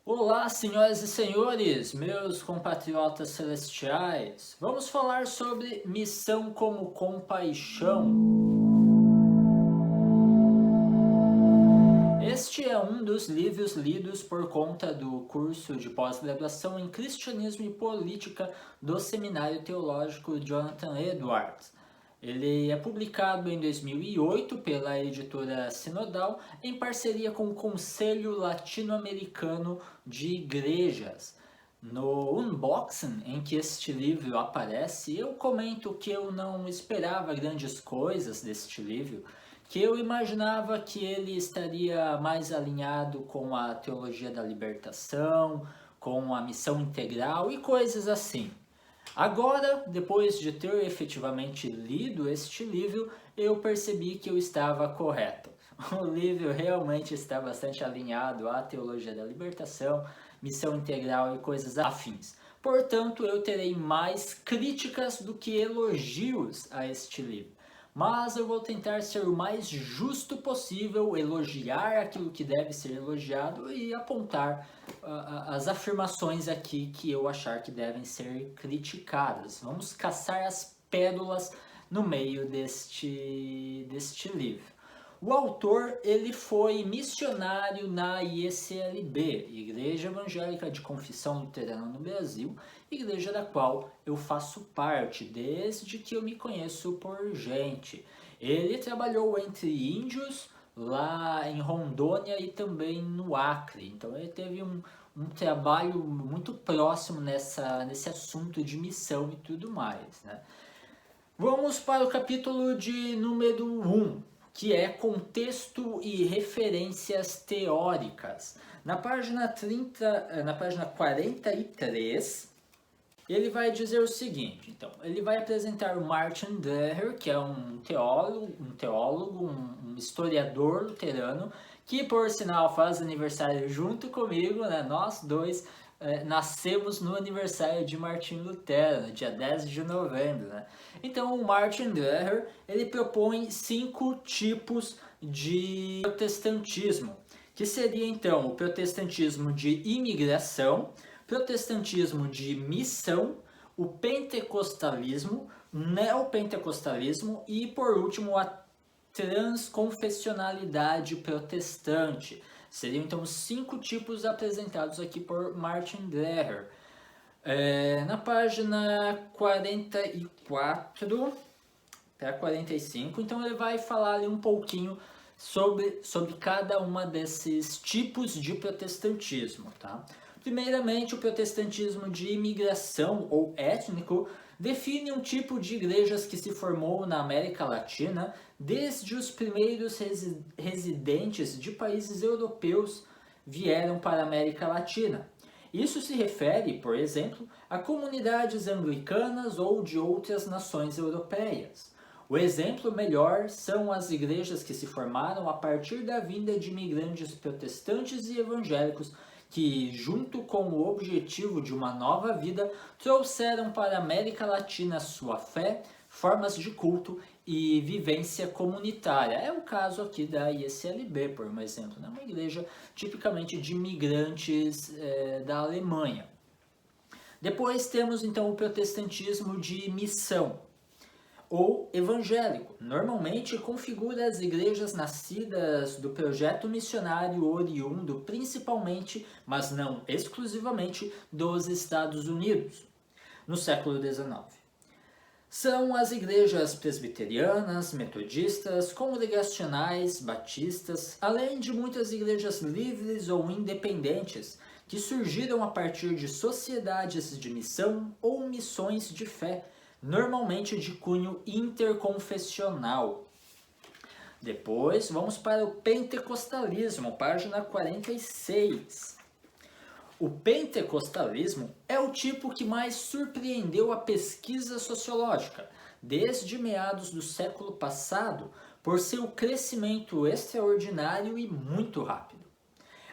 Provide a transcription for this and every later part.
Olá, senhoras e senhores, meus compatriotas celestiais. Vamos falar sobre missão como compaixão. Este é um dos livros lidos por conta do curso de pós-graduação em Cristianismo e Política do Seminário Teológico Jonathan Edwards. Ele é publicado em 2008 pela editora Sinodal em parceria com o Conselho Latino-Americano de Igrejas. No unboxing em que este livro aparece, eu comento que eu não esperava grandes coisas deste livro, que eu imaginava que ele estaria mais alinhado com a teologia da libertação, com a missão integral e coisas assim. Agora, depois de ter efetivamente lido este livro, eu percebi que eu estava correto. O livro realmente está bastante alinhado à teologia da libertação, missão integral e coisas afins. Portanto, eu terei mais críticas do que elogios a este livro. Mas eu vou tentar ser o mais justo possível, elogiar aquilo que deve ser elogiado e apontar as afirmações aqui que eu achar que devem ser criticadas. Vamos caçar as pérolas no meio deste livro. O autor ele foi missionário na IECLB, Igreja Evangélica de Confissão Luterana no Brasil, igreja da qual eu faço parte desde que eu me conheço por gente. Ele trabalhou entre índios lá em Rondônia e também no Acre, então ele teve um trabalho muito próximo nesse assunto de missão e tudo mais, né? Vamos para o capítulo de número 1, que é contexto e referências teóricas. Na página 43, ele vai dizer o seguinte, então, ele vai apresentar o Martin Dreher, que é um teólogo, um historiador luterano, que por sinal faz aniversário junto comigo, né? Nós dois nascemos no aniversário de Martin Lutero, no dia 10 de novembro, né? Então o Martin Dreher, ele propõe 5 tipos de protestantismo, que seria então o protestantismo de imigração, protestantismo de missão, o pentecostalismo, neopentecostalismo e, por último, a transconfessionalidade protestante. Seriam então 5 tipos apresentados aqui por Martin Dreher. Na página 44 para 45, então ele vai falar ali um pouquinho sobre cada uma desses tipos de protestantismo, tá? Primeiramente, o protestantismo de imigração ou étnico define um tipo de igrejas que se formou na América Latina desde os primeiros residentes de países europeus vieram para a América Latina. Isso se refere, por exemplo, a comunidades anglicanas ou de outras nações europeias. O exemplo melhor são as igrejas que se formaram a partir da vinda de imigrantes protestantes e evangélicos que, junto com o objetivo de uma nova vida, trouxeram para a América Latina sua fé, formas de culto e vivência comunitária. É o caso aqui da IECLB, por um exemplo, né? Uma igreja tipicamente de imigrantes da Alemanha. Depois temos então o protestantismo de missão, ou evangélico. Normalmente configura as igrejas nascidas do projeto missionário oriundo principalmente, mas não exclusivamente, dos Estados Unidos, no século XIX. São as igrejas presbiterianas, metodistas, congregacionais, batistas, além de muitas igrejas livres ou independentes que surgiram a partir de sociedades de missão ou missões de fé, normalmente de cunho interconfessional. Depois, vamos para o pentecostalismo, página 46. O pentecostalismo é o tipo que mais surpreendeu a pesquisa sociológica, desde meados do século passado, por seu crescimento extraordinário e muito rápido.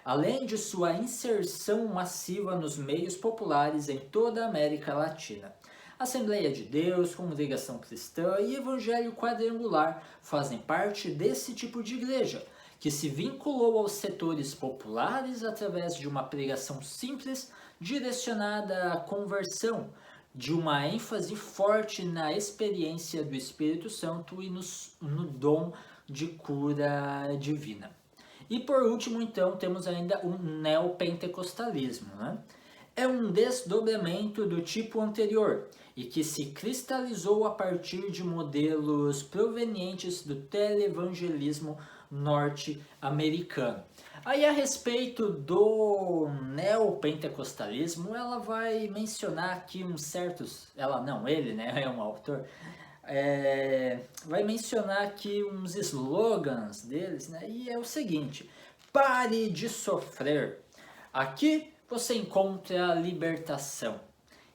Além de sua inserção massiva nos meios populares em toda a América Latina. Assembleia de Deus, Congregação Cristã e Evangelho Quadrangular fazem parte desse tipo de igreja, que se vinculou aos setores populares através de uma pregação simples direcionada à conversão, de uma ênfase forte na experiência do Espírito Santo e no dom de cura divina. E por último, então, temos ainda o neopentecostalismo, né? É um desdobramento do tipo anterior e que se cristalizou a partir de modelos provenientes do televangelismo norte-americano. Aí, a respeito do neopentecostalismo, ela vai mencionar aqui uns certos... ele, né, é um autor. Vai mencionar aqui uns slogans deles, né? E é o seguinte: pare de sofrer. Aqui você encontra a libertação.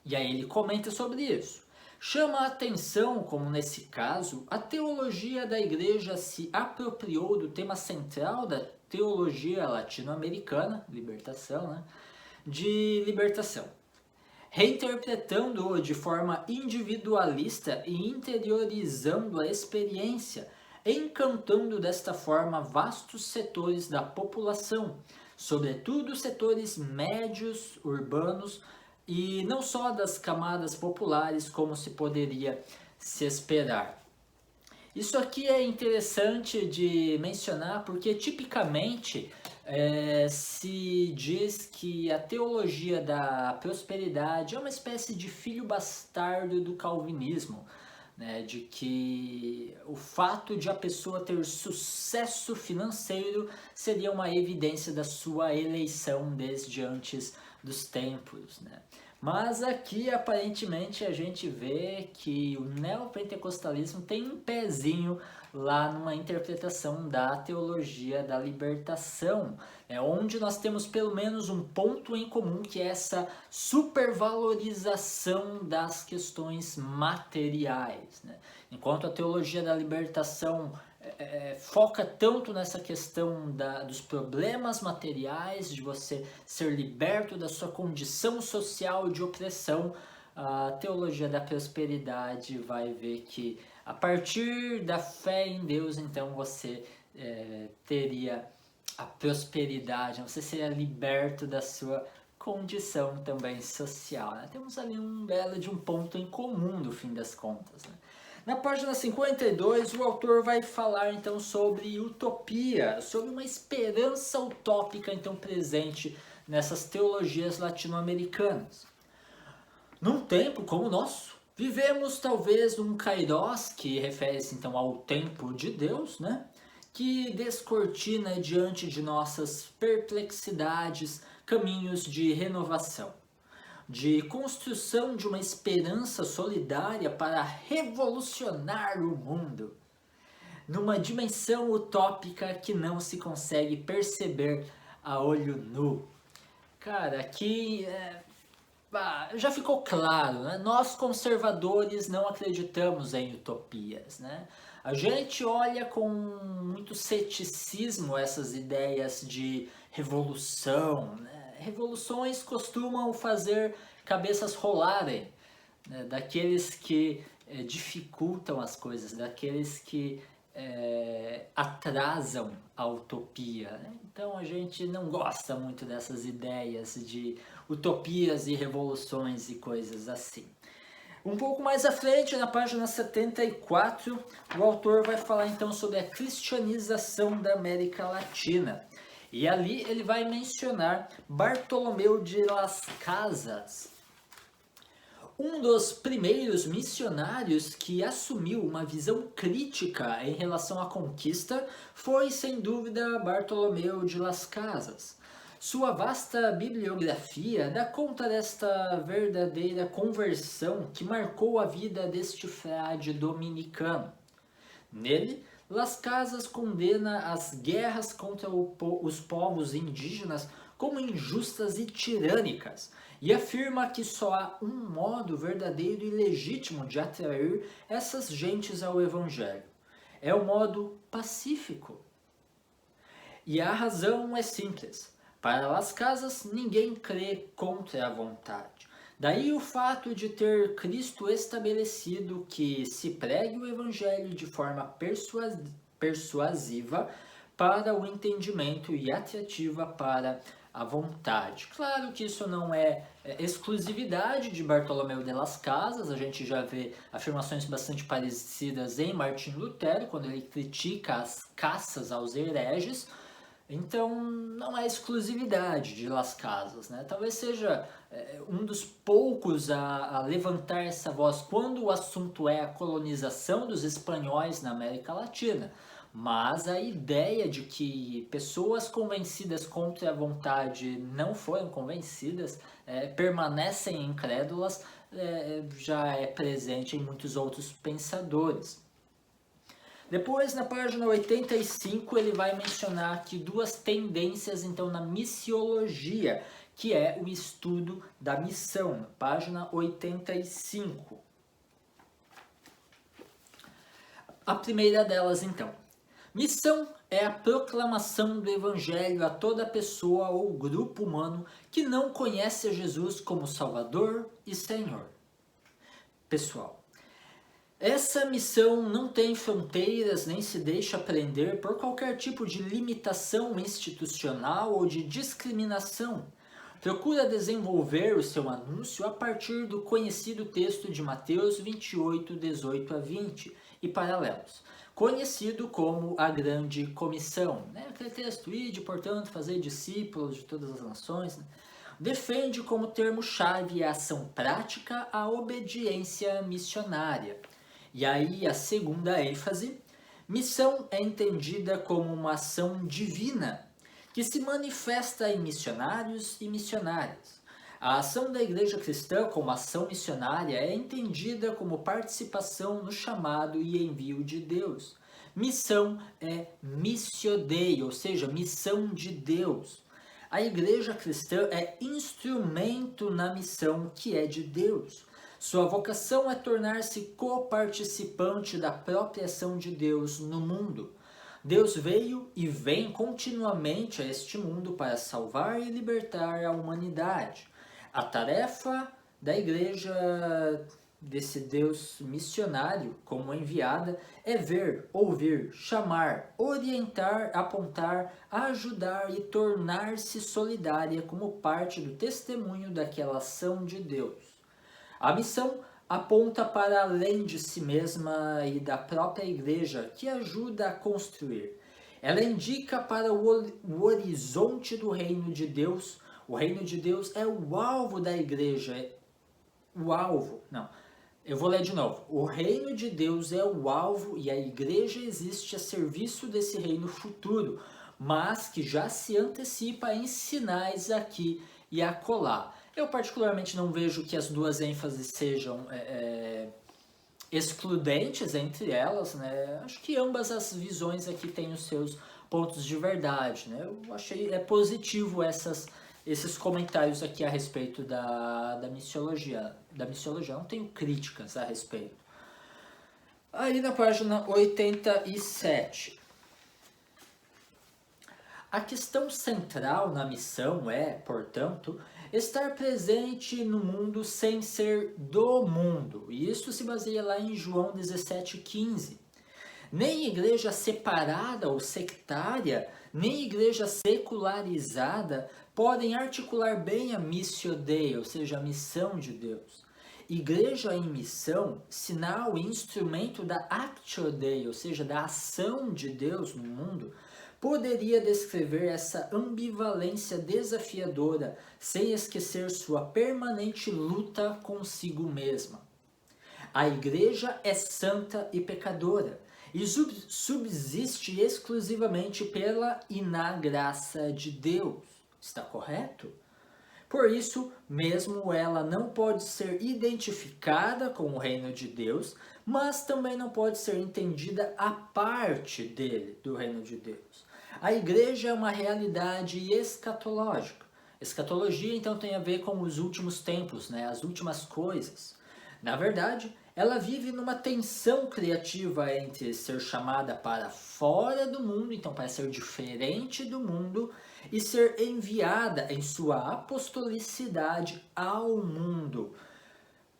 E aí ele comenta sobre isso. Chama a atenção como, nesse caso, a teologia da igreja se apropriou do tema central da teologia latino-americana, libertação, né? De libertação, reinterpretando-o de forma individualista e interiorizando a experiência, encantando desta forma vastos setores da população, sobretudo setores médios, urbanos, e não só das camadas populares, como se poderia se esperar. Isso aqui é interessante de mencionar porque tipicamente se diz que a teologia da prosperidade é uma espécie de filho bastardo do calvinismo, né? De que o fato de a pessoa ter sucesso financeiro seria uma evidência da sua eleição desde antes dos tempos, né? Mas aqui aparentemente a gente vê que o neopentecostalismo tem um pezinho lá numa interpretação da teologia da libertação, onde nós temos pelo menos um ponto em comum, que é essa supervalorização das questões materiais, né? Enquanto a teologia da libertação foca tanto nessa questão dos problemas materiais, de você ser liberto da sua condição social de opressão, a teologia da prosperidade vai ver que a partir da fé em Deus, então você teria a prosperidade, você seria liberto da sua condição também social, né? Temos ali um belo de um ponto em comum no fim das contas, né? Na página 52, o autor vai falar então sobre utopia, sobre uma esperança utópica então presente nessas teologias latino-americanas. Num tempo como o nosso, vivemos talvez um kairos, que refere-se então ao tempo de Deus, né? Que descortina diante de nossas perplexidades caminhos de renovação, de construção de uma esperança solidária para revolucionar o mundo, numa dimensão utópica que não se consegue perceber a olho nu. Cara, aqui já ficou claro, né? Nós conservadores não acreditamos em utopias, né? A gente olha com muito ceticismo essas ideias de revolução, né? Revoluções costumam fazer cabeças rolarem, né? Daqueles que dificultam as coisas, daqueles que atrasam a utopia, né? Então a gente não gosta muito dessas ideias de utopias e revoluções e coisas assim. Um pouco mais à frente, na página 74, o autor vai falar então sobre a cristianização da América Latina. E ali ele vai mencionar Bartolomeu de Las Casas, um dos primeiros missionários que assumiu uma visão crítica em relação à conquista foi, sem dúvida, Bartolomeu de Las Casas. Sua vasta bibliografia dá conta desta verdadeira conversão que marcou a vida deste frade dominicano. Nele, Las Casas condena as guerras contra os povos indígenas como injustas e tirânicas, e afirma que só há um modo verdadeiro e legítimo de atrair essas gentes ao Evangelho. É o modo pacífico. E a razão é simples. Para Las Casas, ninguém crê contra a vontade. Daí o fato de ter Cristo estabelecido que se pregue o Evangelho de forma persuasiva para o entendimento e atrativa para a vontade. Claro que isso não é exclusividade de Bartolomeu de Las Casas, a gente já vê afirmações bastante parecidas em Martim Lutero, quando ele critica as caças aos hereges. Então, não é exclusividade de Las Casas, né? Talvez seja um dos poucos a levantar essa voz quando o assunto é a colonização dos espanhóis na América Latina. Mas a ideia de que pessoas convencidas contra a vontade não foram convencidas, permanecem incrédulas, já é presente em muitos outros pensadores. Depois, na página 85, ele vai mencionar aqui duas tendências então na missiologia, que é o estudo da missão, página 85. A primeira delas, então. Missão é a proclamação do evangelho a toda pessoa ou grupo humano que não conhece a Jesus como Salvador e Senhor. Pessoal, essa missão não tem fronteiras nem se deixa prender por qualquer tipo de limitação institucional ou de discriminação. Procura desenvolver o seu anúncio a partir do conhecido texto de Mateus 28, 18 a 20 e paralelos, conhecido como a Grande Comissão. Aquele texto, ide, portanto, fazer discípulos de todas as nações. Defende como termo-chave a ação prática, a obediência missionária. E aí a segunda ênfase, missão é entendida como uma ação divina, que se manifesta em missionários e missionárias. A ação da Igreja Cristã como ação missionária é entendida como participação no chamado e envio de Deus. Missão é missio Dei, ou seja, missão de Deus. A Igreja Cristã é instrumento na missão que é de Deus. Sua vocação é tornar-se coparticipante da própria ação de Deus no mundo. Deus veio e vem continuamente a este mundo para salvar e libertar a humanidade. A tarefa da igreja, desse Deus missionário como enviada, é ver, ouvir, chamar, orientar, apontar, ajudar e tornar-se solidária como parte do testemunho daquela ação de Deus. A missão aponta para além de si mesma e da própria igreja, que ajuda a construir. Ela indica para o horizonte do reino de Deus. O reino de Deus é o alvo da igreja. Eu vou ler de novo. O reino de Deus é o alvo e a igreja existe a serviço desse reino futuro, mas que já se antecipa em sinais aqui e acolá. Eu particularmente não vejo que as duas ênfases sejam excludentes entre elas, né? Acho que ambas as visões aqui têm os seus pontos de verdade, né? Eu achei positivo esses comentários aqui a respeito da missiologia. Não tenho críticas a respeito. Aí na página 87. A questão central na missão é, portanto, estar presente no mundo sem ser do mundo. E isso se baseia lá em João 17,15. Nem igreja separada ou sectária, nem igreja secularizada podem articular bem a missio Dei, ou seja, a missão de Deus. Igreja em missão, sinal e instrumento da actio Dei, ou seja, da ação de Deus no mundo, poderia descrever essa ambivalência desafiadora, sem esquecer sua permanente luta consigo mesma. A igreja é santa e pecadora, e subsiste exclusivamente pela e na graça de Deus. Está correto? Por isso, mesmo ela não pode ser identificada com o reino de Deus, mas também não pode ser entendida à parte dele, do reino de Deus. A igreja é uma realidade escatológica. Escatologia, então, tem a ver com os últimos tempos, né? As últimas coisas. Na verdade, ela vive numa tensão criativa entre ser chamada para fora do mundo, então para ser diferente do mundo, e ser enviada em sua apostolicidade ao mundo.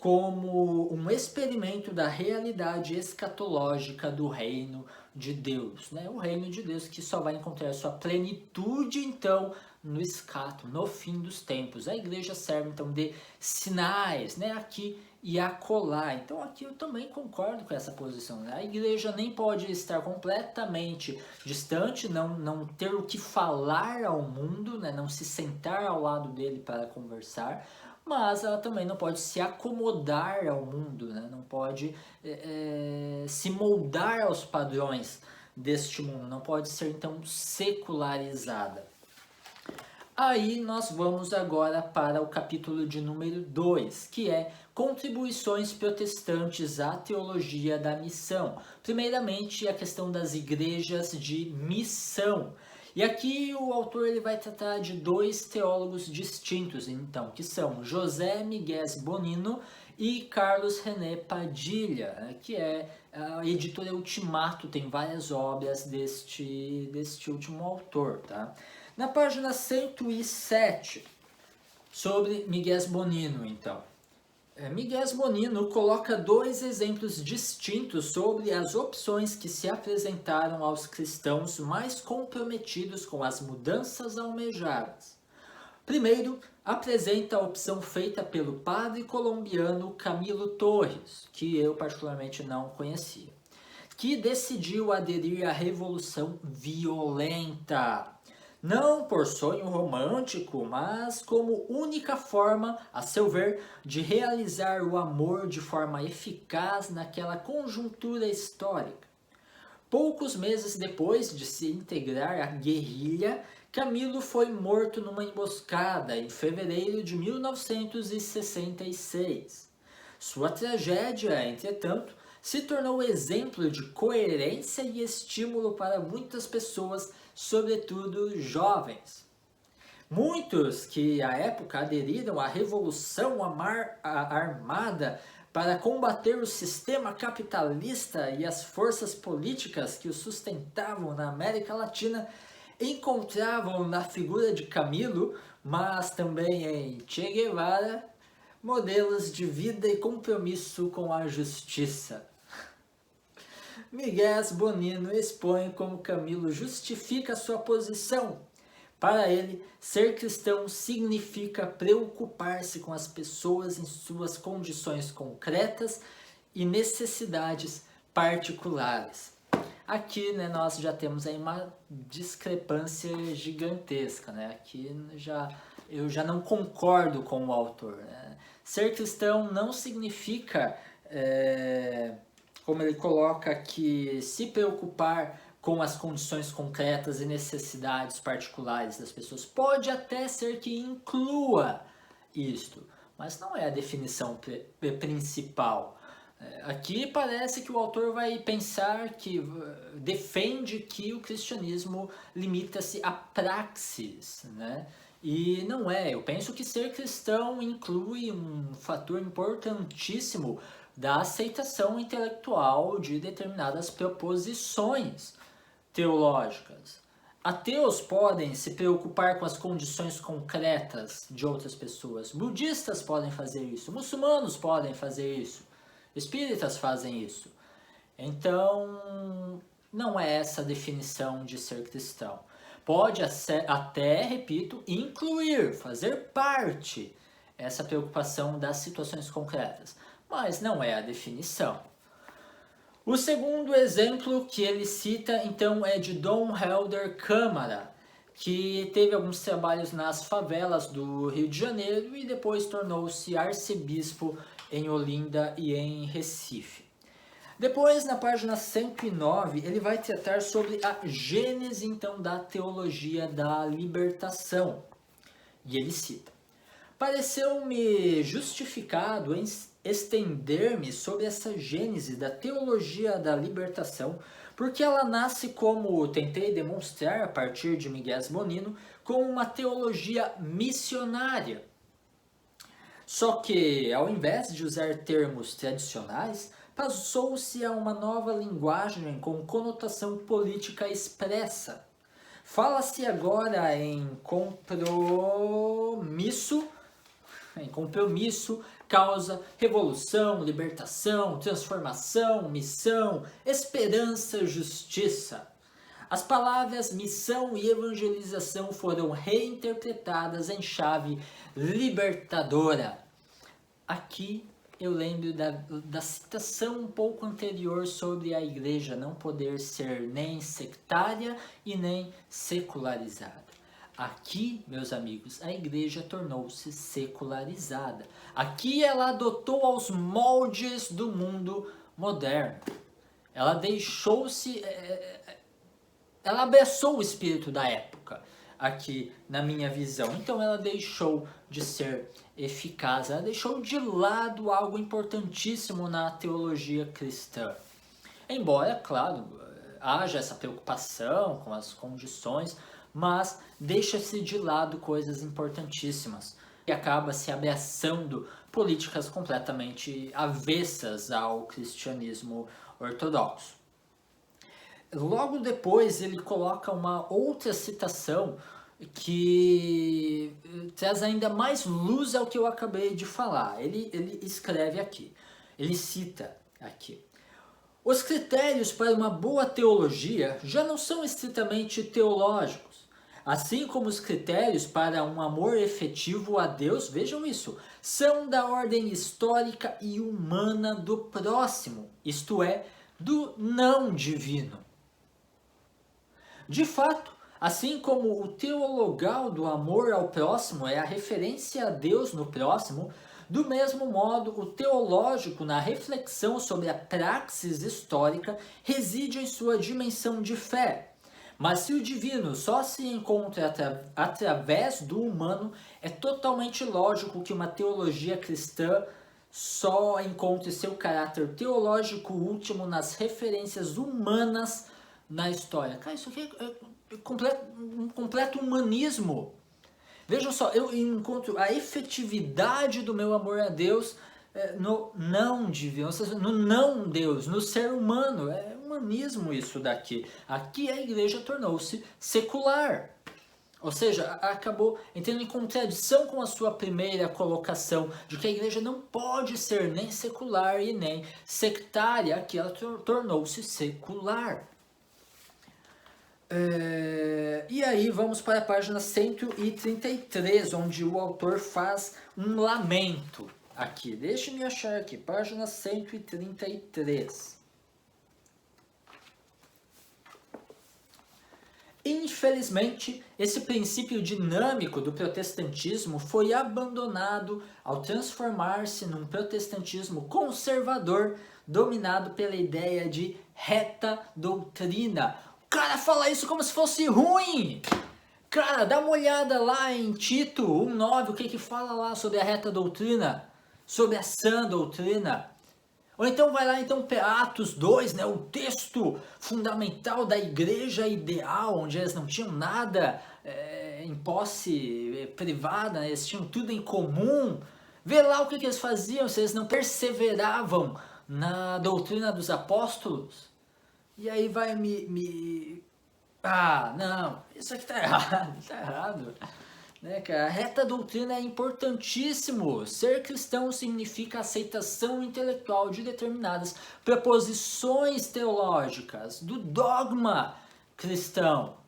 como um experimento da realidade escatológica do reino de Deus, né? O reino de Deus que só vai encontrar sua plenitude, então, no escato, no fim dos tempos. A igreja serve, então, de sinais, né? Aqui e acolá. Então, aqui eu também concordo com essa posição, né? A igreja nem pode estar completamente distante, não ter o que falar ao mundo, né? Não se sentar ao lado dele para conversar, mas ela também não pode se acomodar ao mundo, né? Não pode se moldar aos padrões deste mundo, não pode ser então secularizada. Aí nós vamos agora para o capítulo de número 2, que é Contribuições Protestantes à Teologia da Missão. Primeiramente, a questão das igrejas de missão. E aqui o autor ele vai tratar de dois teólogos distintos, então, que são José Miguel Bonino e Carlos René Padilha, que é a editora Ultimato, tem várias obras deste último autor, tá? Na página 107, sobre Miguel Bonino, então. Miguel Bonino coloca dois exemplos distintos sobre as opções que se apresentaram aos cristãos mais comprometidos com as mudanças almejadas. Primeiro, apresenta a opção feita pelo padre colombiano Camilo Torres, que eu particularmente não conhecia, que decidiu aderir à revolução violenta. Não por sonho romântico, mas como única forma, a seu ver, de realizar o amor de forma eficaz naquela conjuntura histórica. Poucos meses depois de se integrar à guerrilha, Camilo foi morto numa emboscada em fevereiro de 1966. Sua tragédia, entretanto, se tornou exemplo de coerência e estímulo para muitas pessoas, sobretudo jovens. Muitos que à época aderiram à Revolução Armada para combater o sistema capitalista e as forças políticas que o sustentavam na América Latina encontravam na figura de Camilo, mas também em Che Guevara, modelos de vida e compromisso com a justiça. Miguel Bonino expõe como Camilo justifica sua posição. Para ele, ser cristão significa preocupar-se com as pessoas em suas condições concretas e necessidades particulares. Aqui, né, nós já temos aí uma discrepância gigantesca, né? Aqui eu já não concordo com o autor, né? Ser cristão não significa, como ele coloca aqui, se preocupar com as condições concretas e necessidades particulares das pessoas. Pode até ser que inclua isto, mas não é a definição principal. Aqui parece que o autor vai pensar que defende que o cristianismo limita-se a praxis, né? E não é. Eu penso que ser cristão inclui um fator importantíssimo da aceitação intelectual de determinadas proposições teológicas. Ateus podem se preocupar com as condições concretas de outras pessoas. Budistas podem fazer isso. Muçulmanos podem fazer isso. Espíritas fazem isso. Então, não é essa a definição de ser cristão. Pode até, repito, incluir, fazer parte essa preocupação das situações concretas, mas não é a definição. O segundo exemplo que ele cita, então, é de Dom Helder Câmara, que teve alguns trabalhos nas favelas do Rio de Janeiro e depois tornou-se arcebispo em Olinda e em Recife. Depois, na página 109, ele vai tratar sobre a gênese, então, da teologia da libertação. E ele cita: pareceu-me justificado em estender-me sobre essa gênese da teologia da libertação, porque ela nasce, como tentei demonstrar a partir de Miguel Bonino, como uma teologia missionária. Só que, ao invés de usar termos tradicionais, passou-se a uma nova linguagem com conotação política expressa. Fala-se agora em compromisso em compromisso, causa, revolução, libertação, transformação, missão, esperança, justiça. As palavras missão e evangelização foram reinterpretadas em chave libertadora. Aqui eu lembro da citação um pouco anterior sobre a igreja não poder ser nem sectária e nem secularizada. Aqui, meus amigos, a igreja tornou-se secularizada. Aqui ela adotou aos moldes do mundo moderno. Ela deixou-se... ela abraçou o espírito da época, aqui na minha visão. Então ela deixou de ser eficaz, ela deixou de lado algo importantíssimo na teologia cristã. Embora, claro, haja essa preocupação com as condições, mas deixa-se de lado coisas importantíssimas e acaba se abraçando políticas completamente avessas ao cristianismo ortodoxo. Logo depois ele coloca uma outra citação que traz ainda mais luz ao que eu acabei de falar. Ele escreve aqui, ele cita aqui: os critérios para uma boa teologia já não são estritamente teológicos, assim como os critérios para um amor efetivo a Deus, vejam isso, são da ordem histórica e humana do próximo, isto é, do não divino. De fato, assim como o teologal do amor ao próximo é a referência a Deus no próximo, do mesmo modo, o teológico, na reflexão sobre a praxis histórica, reside em sua dimensão de fé. Mas se o divino só se encontra através do humano, é totalmente lógico que uma teologia cristã só encontre seu caráter teológico último nas referências humanas na história. Cara, isso aqui é um completo humanismo. Vejam só, eu encontro a efetividade do meu amor a Deus no não divino, ou seja, no não Deus, no ser humano. É humanismo isso daqui. Aqui a igreja tornou-se secular. Ou seja, acabou entrando em contradição com a sua primeira colocação de que a igreja não pode ser nem secular e nem sectária. Aqui ela tornou-se secular. E aí vamos para a página 133, onde o autor faz um lamento aqui. Deixe-me achar aqui, página 133. Infelizmente, esse princípio dinâmico do protestantismo foi abandonado ao transformar-se num protestantismo conservador, dominado pela ideia de reta doutrina. O cara fala isso como se fosse ruim. Cara, dá uma olhada lá em Tito 1,9, o que fala lá sobre a reta doutrina, sobre a sã doutrina. Ou então vai lá então para Atos 2, né, o texto fundamental da igreja ideal, onde eles não tinham nada em posse privada, né, eles tinham tudo em comum. Vê lá o que eles faziam, se eles não perseveravam na doutrina dos apóstolos. E aí vai ah, não, isso aqui tá errado, né, cara? A reta doutrina é importantíssimo. Ser cristão significa aceitação intelectual de determinadas proposições teológicas, do dogma cristão.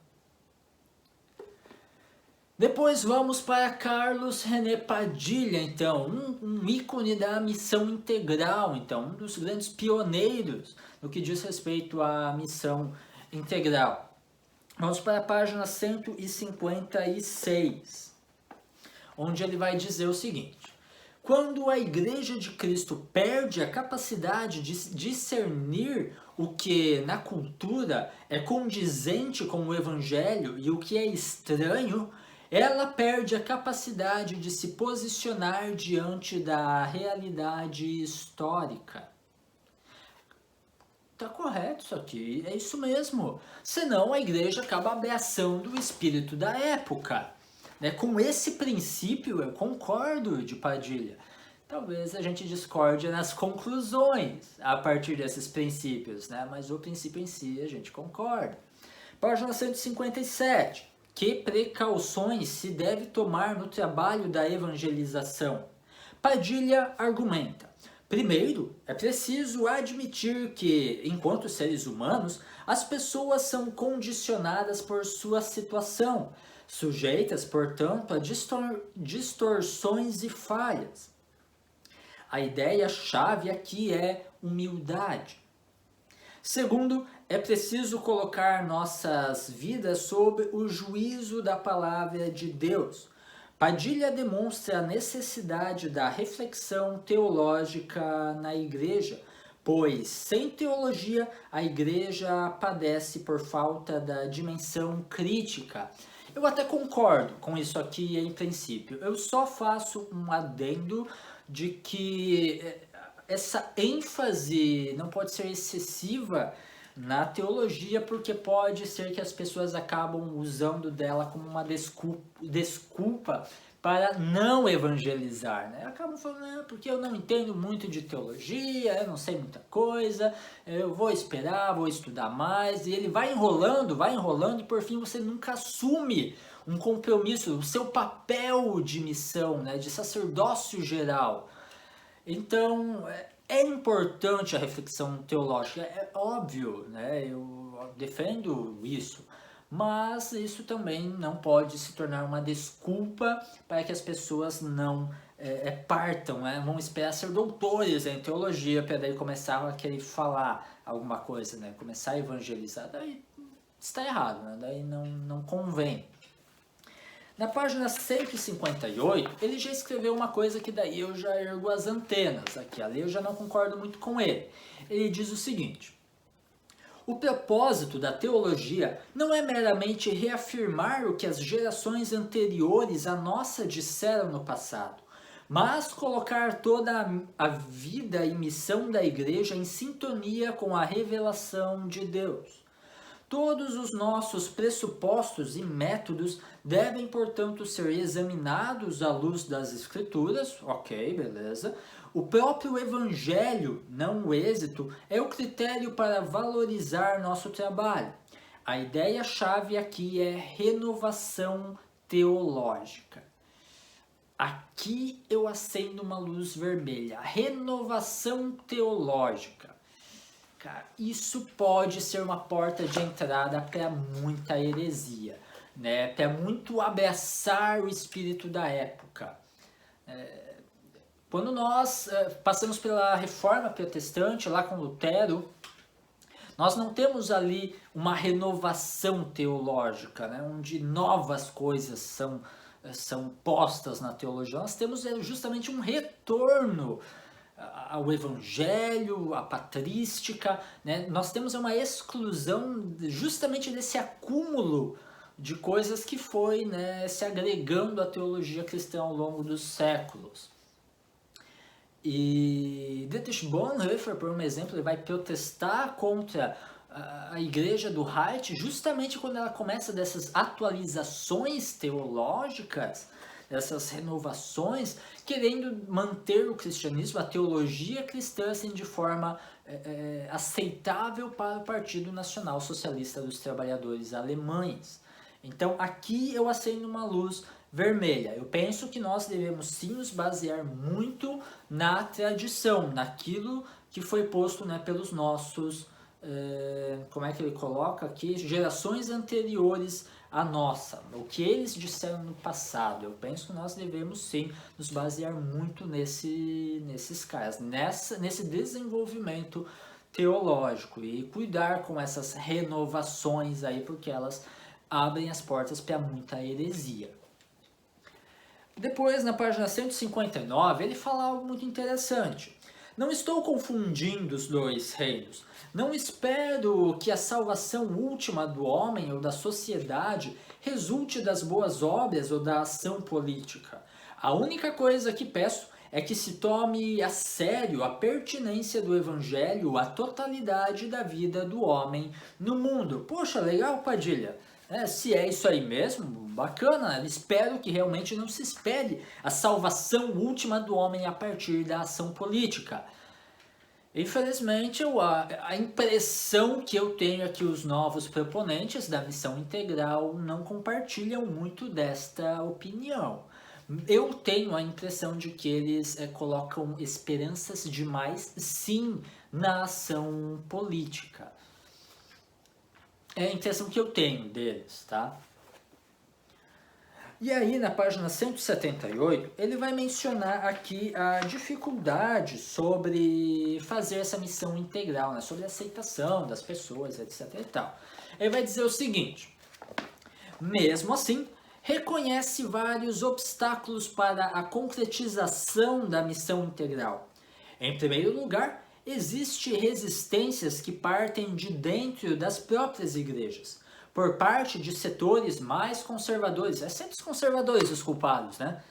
Depois vamos para Carlos René Padilha, então, um ícone da missão integral, então, um dos grandes pioneiros no que diz respeito à missão integral. Vamos para a página 156, onde ele vai dizer o seguinte: quando a Igreja de Cristo perde a capacidade de discernir o que na cultura é condizente com o Evangelho e o que é estranho, ela perde a capacidade de se posicionar diante da realidade histórica. Tá correto isso aqui, é isso mesmo. Senão a igreja acaba abraçando o espírito da época. Né? Com esse princípio eu concordo, de Padilha. Talvez a gente discorde nas conclusões a partir desses princípios, né? Mas o princípio em si a gente concorda. Página 157. Que precauções se deve tomar no trabalho da evangelização? Padilha argumenta: primeiro, é preciso admitir que, enquanto seres humanos, as pessoas são condicionadas por sua situação, sujeitas, portanto, a distorções e falhas. A ideia-chave aqui é humildade. Segundo, é preciso colocar nossas vidas sob o juízo da palavra de Deus. Padilha demonstra a necessidade da reflexão teológica na igreja, pois sem teologia a igreja padece por falta da dimensão crítica. Eu até concordo com isso aqui em princípio. Eu só faço um adendo de que essa ênfase não pode ser excessiva na teologia, porque pode ser que as pessoas acabam usando dela como uma desculpa para não evangelizar, né? Acabam falando, porque eu não entendo muito de teologia, eu não sei muita coisa, eu vou esperar, vou estudar mais, e ele vai enrolando, e por fim você nunca assume um compromisso, o seu papel de missão, né, de sacerdócio geral. Então, é importante a reflexão teológica, é óbvio, né? Eu defendo isso, mas isso também não pode se tornar uma desculpa para que as pessoas não partam, né? Vão esperar ser doutores em teologia para daí começar a querer falar alguma coisa, né? Começar a evangelizar, daí está errado, né? Daí não convém. Na página 158, ele já escreveu uma coisa que daí eu já ergo as antenas aqui, ali eu já não concordo muito com ele. Ele diz o seguinte: o propósito da teologia não é meramente reafirmar o que as gerações anteriores à nossa disseram no passado, mas colocar toda a vida e missão da igreja em sintonia com a revelação de Deus. Todos os nossos pressupostos e métodos devem, portanto, ser examinados à luz das Escrituras, ok, beleza. O próprio Evangelho, não o êxito, é o critério para valorizar nosso trabalho. A ideia-chave aqui é renovação teológica. Aqui eu acendo uma luz vermelha. Renovação teológica. Cara, isso pode ser uma porta de entrada para muita heresia, né? Para muito abraçar o espírito da época. Quando nós passamos pela Reforma Protestante, lá com Lutero, nós não temos ali uma renovação teológica, né? Onde novas coisas são postas na teologia. Nós temos justamente um retorno ao evangelho, à patrística, né? Nós temos uma exclusão justamente desse acúmulo de coisas que foi, né, se agregando à teologia cristã ao longo dos séculos. E Dietrich Bonhoeffer, por um exemplo, ele vai protestar contra a igreja do Reich justamente quando ela começa dessas atualizações teológicas, essas renovações, querendo manter o cristianismo, a teologia cristã, assim, de forma aceitável para o Partido Nacional Socialista dos Trabalhadores Alemães. Então aqui eu acendo uma luz vermelha. Eu penso que nós devemos sim nos basear muito na tradição, naquilo que foi posto, né, pelos nossos, como é que ele coloca aqui, gerações anteriores a nossa, o que eles disseram no passado. Eu penso que nós devemos sim nos basear muito nesses caras, nesse desenvolvimento teológico e cuidar com essas renovações aí, porque elas abrem as portas para muita heresia. Depois, na página 159, ele fala algo muito interessante. Não estou confundindo os dois reinos. Não espero que a salvação última do homem ou da sociedade resulte das boas obras ou da ação política. A única coisa que peço é que se tome a sério a pertinência do evangelho à totalidade da vida do homem no mundo. Poxa, legal, Padilha. Se é isso aí mesmo, bacana. Espero que realmente não se espere a salvação última do homem a partir da ação política. Infelizmente, a impressão que eu tenho é que os novos proponentes da missão integral não compartilham muito desta opinião. Eu tenho a impressão de que eles colocam esperanças demais, sim, na ação política. É a impressão que eu tenho deles, tá? E aí, na página 178, ele vai mencionar aqui a dificuldade sobre fazer essa missão integral, né? Sobre a aceitação das pessoas, etc e tal. Ele vai dizer o seguinte: mesmo assim, reconhece vários obstáculos para a concretização da missão integral. Em primeiro lugar, existem resistências que partem de dentro das próprias igrejas, por parte de setores mais conservadores. É sempre os conservadores os culpados, né?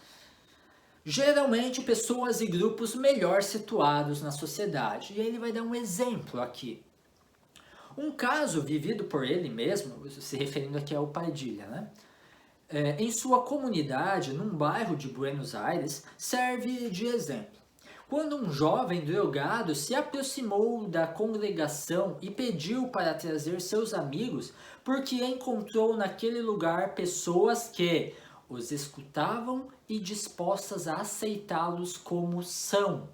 Geralmente pessoas e grupos melhor situados na sociedade. E ele vai dar um exemplo aqui. Um caso vivido por ele mesmo, se referindo aqui ao Padilha, né? Em sua comunidade, num bairro de Buenos Aires, serve de exemplo. Quando um jovem drogado se aproximou da congregação e pediu para trazer seus amigos, porque encontrou naquele lugar pessoas que os escutavam e dispostas a aceitá-los como são.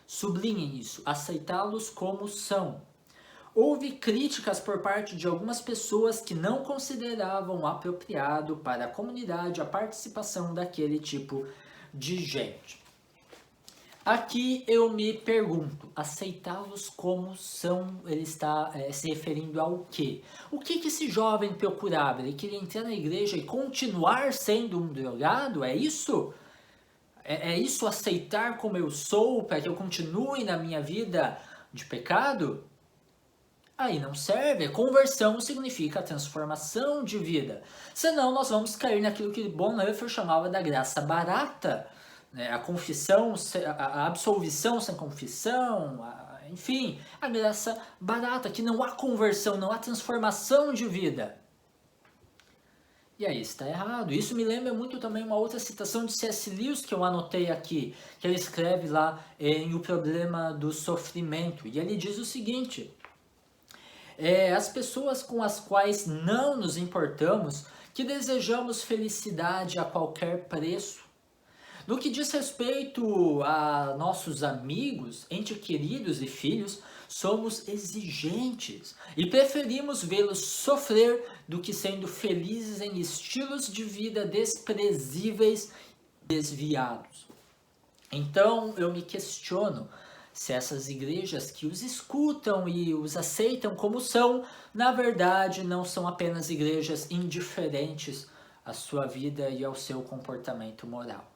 Sublinhem isso, aceitá-los como são. Houve críticas por parte de algumas pessoas que não consideravam apropriado para a comunidade a participação daquele tipo de gente. Aqui eu me pergunto, aceitá-los como são, ele está se referindo ao quê? O que esse jovem procurava? Ele queria entrar na igreja e continuar sendo um drogado? É isso? É isso aceitar como eu sou para que eu continue na minha vida de pecado? Aí não serve. Conversão significa transformação de vida. Senão nós vamos cair naquilo que Bonhoeffer chamava da graça barata. A confissão, a absolvição sem confissão, enfim, a graça barata, que não há conversão, não há transformação de vida. E aí está errado. Isso me lembra muito também uma outra citação de C.S. Lewis que eu anotei aqui, que ele escreve lá em O Problema do Sofrimento. E ele diz o seguinte: as pessoas com as quais não nos importamos, que desejamos felicidade a qualquer preço. No que diz respeito a nossos amigos, entes queridos e filhos, somos exigentes e preferimos vê-los sofrer do que sendo felizes em estilos de vida desprezíveis e desviados. Então eu me questiono se essas igrejas que os escutam e os aceitam como são, na verdade não são apenas igrejas indiferentes à sua vida e ao seu comportamento moral.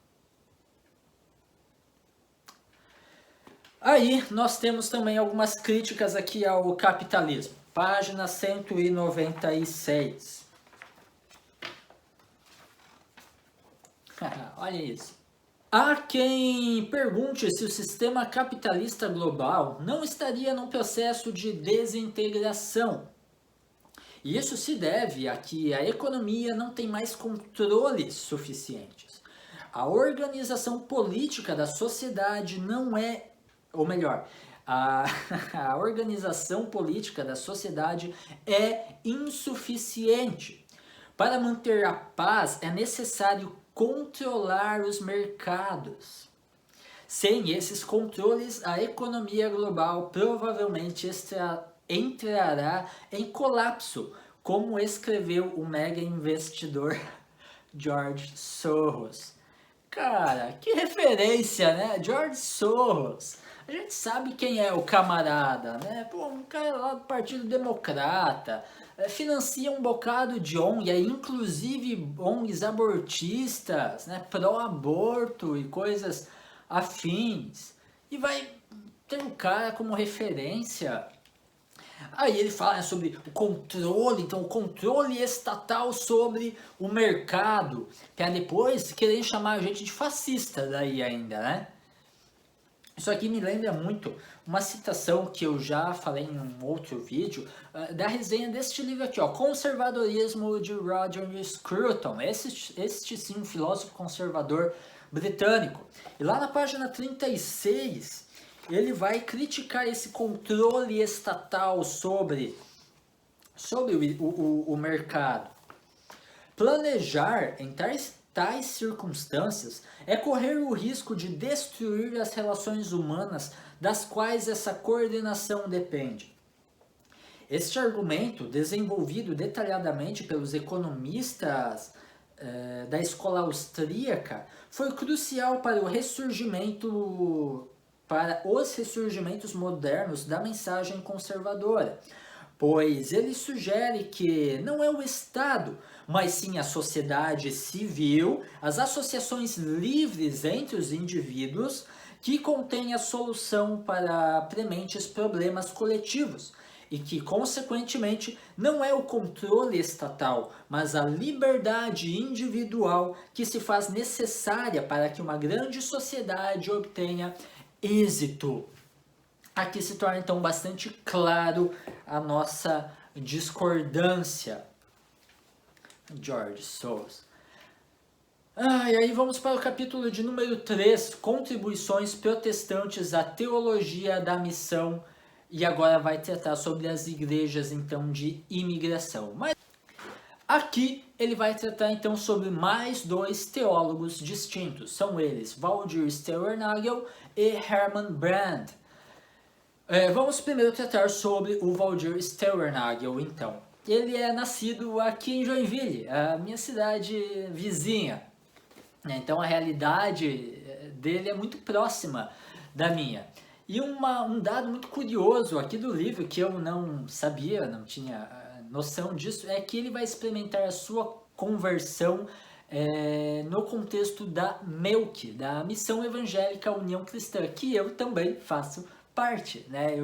Aí nós temos também algumas críticas aqui ao capitalismo. Página 196. Olha isso. Há quem pergunte se o sistema capitalista global não estaria num processo de desintegração. E isso se deve a que a economia não tem mais controles suficientes. A organização política da sociedade não é, ou melhor, a organização política da sociedade é insuficiente. Para manter a paz é necessário controlar os mercados. Sem esses controles, a economia global provavelmente entrará em colapso, como escreveu o mega investidor George Soros. Cara, que referência, né? George Soros. A gente sabe quem é o camarada, né? Pô, um cara lá do Partido Democrata, financia um bocado de ONG, inclusive ONGs abortistas, né? Pró-aborto e coisas afins. E vai ter um cara como referência. Aí ele fala sobre o controle, então o controle estatal sobre o mercado, para depois querer chamar a gente de fascista daí ainda, né? Isso aqui me lembra muito uma citação que eu já falei em um outro vídeo, da resenha deste livro aqui, ó, Conservadorismo, de Roger Scruton, este sim, um filósofo conservador britânico. E lá na página 36, ele vai criticar esse controle estatal sobre o mercado. Planejar em tais circunstâncias é correr o risco de destruir as relações humanas das quais essa coordenação depende. Este argumento, desenvolvido detalhadamente pelos economistas da escola austríaca, foi crucial para os ressurgimentos modernos da mensagem conservadora, pois ele sugere que não é o Estado, mas sim a sociedade civil, as associações livres entre os indivíduos, que contém a solução para prementes problemas coletivos, e que, consequentemente, não é o controle estatal, mas a liberdade individual que se faz necessária para que uma grande sociedade obtenha êxito. Aqui se torna então bastante claro a nossa discordância. George Soros. E aí vamos para o capítulo de número 3, Contribuições Protestantes à Teologia da Missão, e agora vai tratar sobre as igrejas então de imigração. Mas aqui ele vai tratar então sobre mais dois teólogos distintos, são eles Waldir Steuernagel e Hermann Brand. Vamos primeiro tratar sobre o Waldir Steuernagel, então. Ele é nascido aqui em Joinville, a minha cidade vizinha. Então a realidade dele é muito próxima da minha. E um dado muito curioso aqui do livro, que eu não sabia, não tinha noção disso, é que ele vai experimentar a sua conversão no contexto da MEUC, da Missão Evangélica União Cristã, que eu também faço parte, né?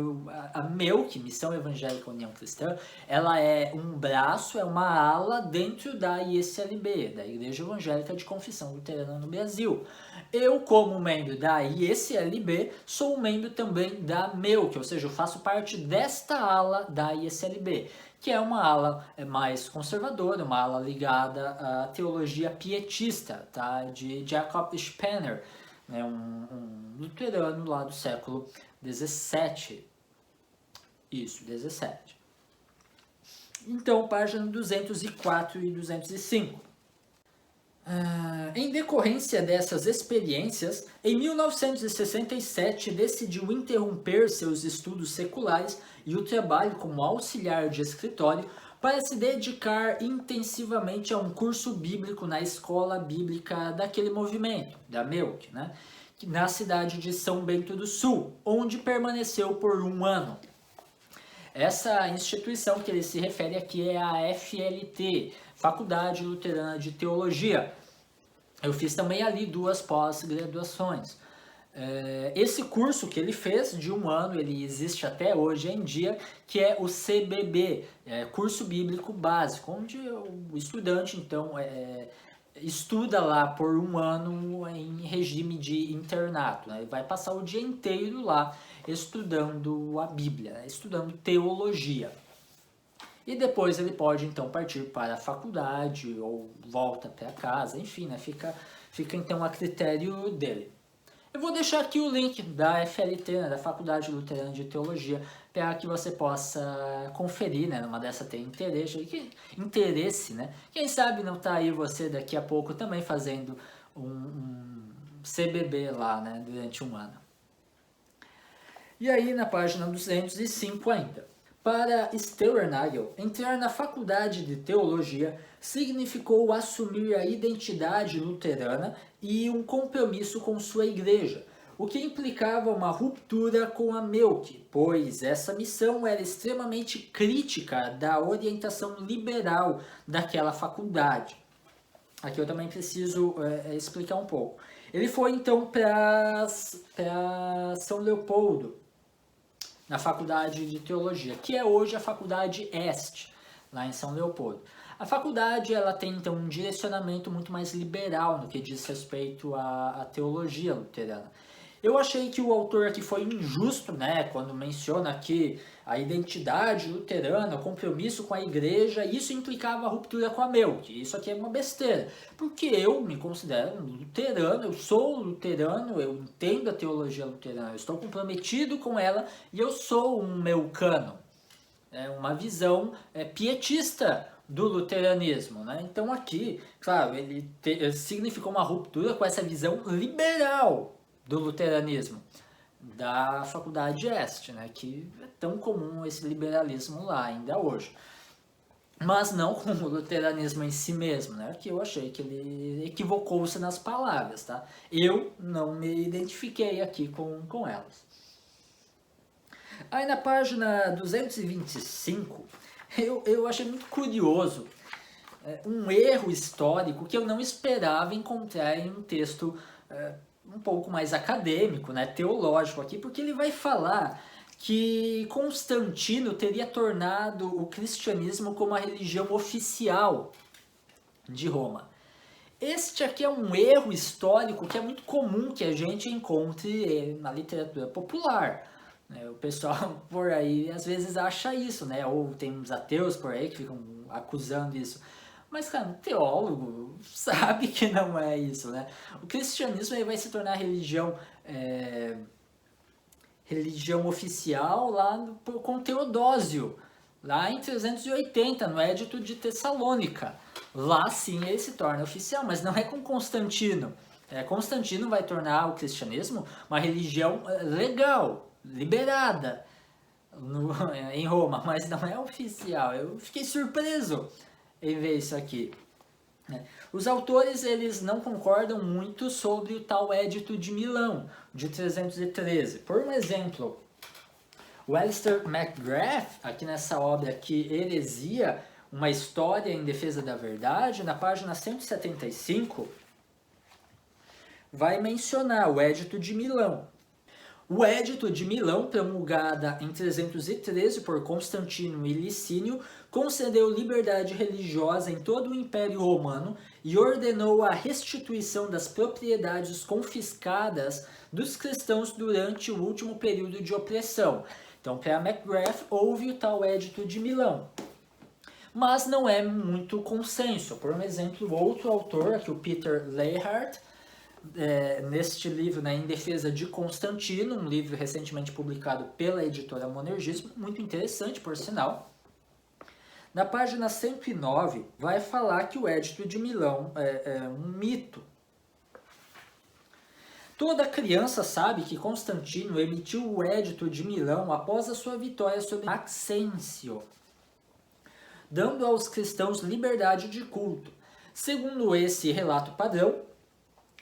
A MEUC, Missão Evangélica União Cristã, ela é um braço, é uma ala dentro da ISLB, da Igreja Evangélica de Confissão Luterana no Brasil. Eu, como membro da ISLB, sou um membro também da MEUC, ou seja, eu faço parte desta ala da ISLB, que é uma ala mais conservadora, uma ala ligada à teologia pietista, tá? De Jacob Spener, né? um luterano lá do século 17. Isso, 17. Então, página 204 e 205. Em decorrência dessas experiências, em 1967 decidiu interromper seus estudos seculares e o trabalho como auxiliar de escritório para se dedicar intensivamente a um curso bíblico na escola bíblica daquele movimento, da MEUC, né? Na cidade de São Bento do Sul, onde permaneceu por 1 ano. Essa instituição que ele se refere aqui é a FLT, Faculdade Luterana de Teologia. Eu fiz também ali 2 pós-graduações. Esse curso que ele fez de 1 ano, ele existe até hoje em dia, que é o CBB, Curso Bíblico Básico, onde o estudante então estuda lá por 1 ano em regime de internato, né? Ele vai passar o dia inteiro lá estudando a Bíblia, né? Estudando teologia. E depois ele pode então partir para a faculdade ou volta para casa, enfim, né? Fica então a critério dele. Eu vou deixar aqui o link da FLT, né, da Faculdade Luterana de Teologia, para que você possa conferir, né, numa dessa tem interesse, né? Quem sabe não tá aí você daqui a pouco também fazendo um CBB lá, né, durante 1 ano. E aí na página 205 ainda. Para Steuernagel, entrar na faculdade de teologia significou assumir a identidade luterana e um compromisso com sua igreja, o que implicava uma ruptura com a MEUC, pois essa missão era extremamente crítica da orientação liberal daquela faculdade. Aqui eu também preciso explicar um pouco. Ele foi então para São Leopoldo, na Faculdade de Teologia, que é hoje a Faculdade Este, lá em São Leopoldo. A faculdade ela tem então um direcionamento muito mais liberal no que diz respeito à teologia luterana. Eu achei que o autor aqui foi injusto, né, quando menciona que a identidade luterana, o compromisso com a igreja, isso implicava a ruptura com a meu, que isso aqui é uma besteira. Porque eu me considero um luterano, eu sou luterano, eu entendo a teologia luterana, eu estou comprometido com ela e eu sou um meucano. É uma visão pietista do luteranismo, né? Então aqui, claro, ele significou uma ruptura com essa visão liberal do luteranismo da Faculdade Este, né? Que é tão comum esse liberalismo lá ainda hoje. Mas não com o luteranismo em si mesmo, né? Que eu achei que ele equivocou-se nas palavras, tá? Eu não me identifiquei aqui com elas. Aí na página 225, eu achei muito curioso um erro histórico que eu não esperava encontrar em um texto um pouco mais acadêmico, né, teológico aqui, porque ele vai falar que Constantino teria tornado o cristianismo como a religião oficial de Roma. Este aqui é um erro histórico que é muito comum que a gente encontre na literatura popular. O pessoal por aí às vezes acha isso, né? Ou tem uns ateus por aí que ficam acusando isso. Mas, cara, um teólogo sabe que não é isso, né? O cristianismo aí vai se tornar religião oficial lá com Teodósio, lá em 380, no Édito de Tessalônica. Lá sim ele se torna oficial, mas não é com Constantino. Constantino vai tornar o cristianismo uma religião legal, liberada em Roma, mas não é oficial. Eu fiquei surpreso em ver isso aqui. Os autores eles não concordam muito sobre o tal Édito de Milão, de 313. Por um exemplo, o Alistair McGrath, aqui nessa obra aqui, Heresia, uma história em defesa da verdade, na página 175, vai mencionar o Édito de Milão. O Édito de Milão, promulgada em 313 por Constantino e Licínio, concedeu liberdade religiosa em todo o Império Romano e ordenou a restituição das propriedades confiscadas dos cristãos durante o último período de opressão. Então, para McGrath, houve o tal Édito de Milão. Mas não é muito consenso. Por um exemplo, outro autor, aqui o Peter Leithart, neste livro, né, Em Defesa de Constantino, um livro recentemente publicado pela editora Monergismo, muito interessante, por sinal. Na página 109, vai falar que o Édito de Milão é um mito. Toda criança sabe que Constantino emitiu o Édito de Milão após a sua vitória sobre Maxêncio, dando aos cristãos liberdade de culto. Segundo esse relato padrão,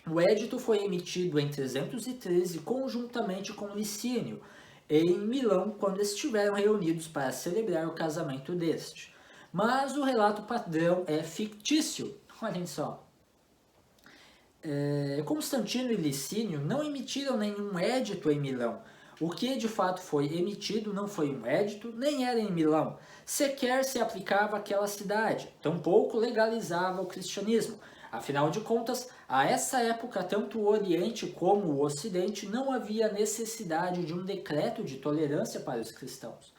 o édito foi emitido em 313 conjuntamente com Licínio, em Milão, quando estiveram reunidos para celebrar o casamento deste. Mas o relato padrão é fictício. Olhem só. Constantino e Licínio não emitiram nenhum édito em Milão. O que de fato foi emitido não foi um édito, nem era em Milão. Sequer se aplicava àquela cidade, tampouco legalizava o cristianismo. Afinal de contas, a essa época, tanto o Oriente como o Ocidente não havia necessidade de um decreto de tolerância para os cristãos.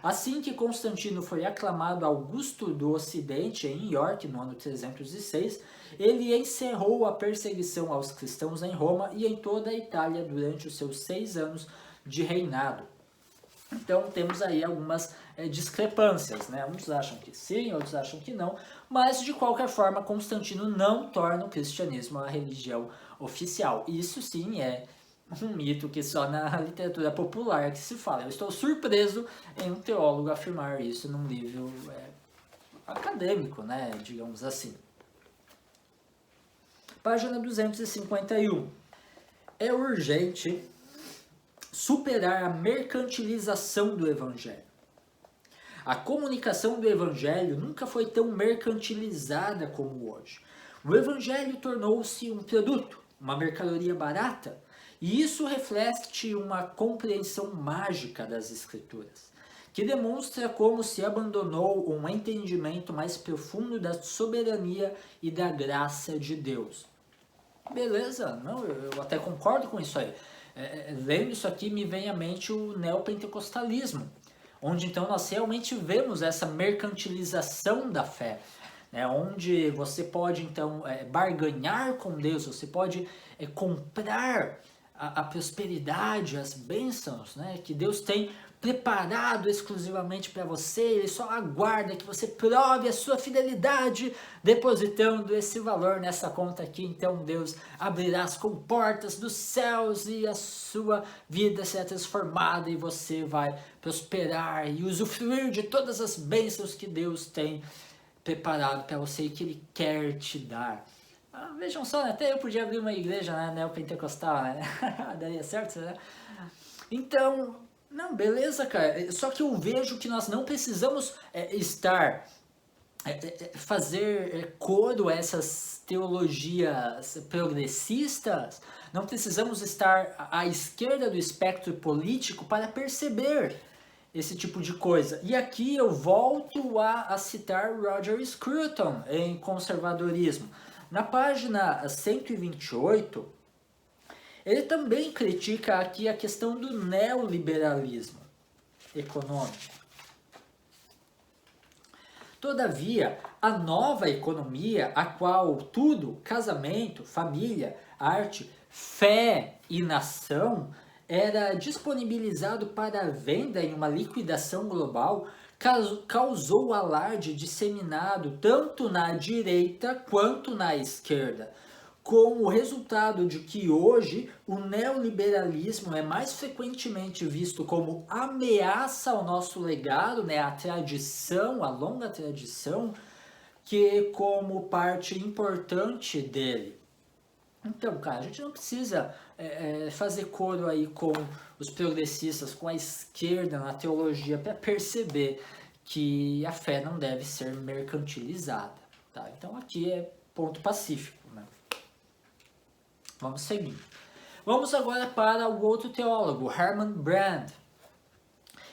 Assim que Constantino foi aclamado Augusto do Ocidente em York no ano 306, ele encerrou a perseguição aos cristãos em Roma e em toda a Itália durante os seus 6 anos de reinado. Então temos aí algumas discrepâncias, né? Uns acham que sim, outros acham que não, mas de qualquer forma Constantino não torna o cristianismo a religião oficial. Isso sim é um mito que só na literatura popular que se fala. Eu estou surpreso em um teólogo afirmar isso num livro acadêmico, né? Digamos assim. Página 251. É urgente superar a mercantilização do Evangelho. A comunicação do Evangelho nunca foi tão mercantilizada como hoje. O Evangelho tornou-se um produto, uma mercadoria barata, e isso reflete uma compreensão mágica das Escrituras, que demonstra como se abandonou um entendimento mais profundo da soberania e da graça de Deus. Beleza, não, eu até concordo com isso aí. lendo isso aqui me vem à mente o neopentecostalismo, onde então nós realmente vemos essa mercantilização da fé, né, onde você pode então barganhar com Deus, você pode comprar a prosperidade, as bênçãos, né, que Deus tem preparado exclusivamente para você. Ele só aguarda que você prove a sua fidelidade depositando esse valor nessa conta aqui. Então Deus abrirá as comportas dos céus e a sua vida será transformada e você vai prosperar e usufruir de todas as bênçãos que Deus tem preparado para você e que Ele quer te dar. Vejam só, né? Até eu podia abrir uma igreja, né, neopentecostal, né? Daria certo, né? Então, não, beleza, cara. Só que eu vejo que nós não precisamos fazer coro a essas teologias progressistas. Não precisamos estar à esquerda do espectro político para perceber esse tipo de coisa. E aqui eu volto a citar Roger Scruton em Conservadorismo. Na página 128, ele também critica aqui a questão do neoliberalismo econômico. Todavia, a nova economia, a qual tudo, casamento, família, arte, fé e nação, era disponibilizado para venda em uma liquidação global, causou alarde disseminado tanto na direita quanto na esquerda, com o resultado de que hoje o neoliberalismo é mais frequentemente visto como ameaça ao nosso legado, né, a tradição, a longa tradição, que como parte importante dele. Então, cara, a gente não precisa fazer coro aí com os progressistas, com a esquerda na teologia, para perceber que a fé não deve ser mercantilizada. Tá? Então, aqui é ponto pacífico. Né? Vamos seguir. Vamos agora para o outro teólogo, Herman Brand.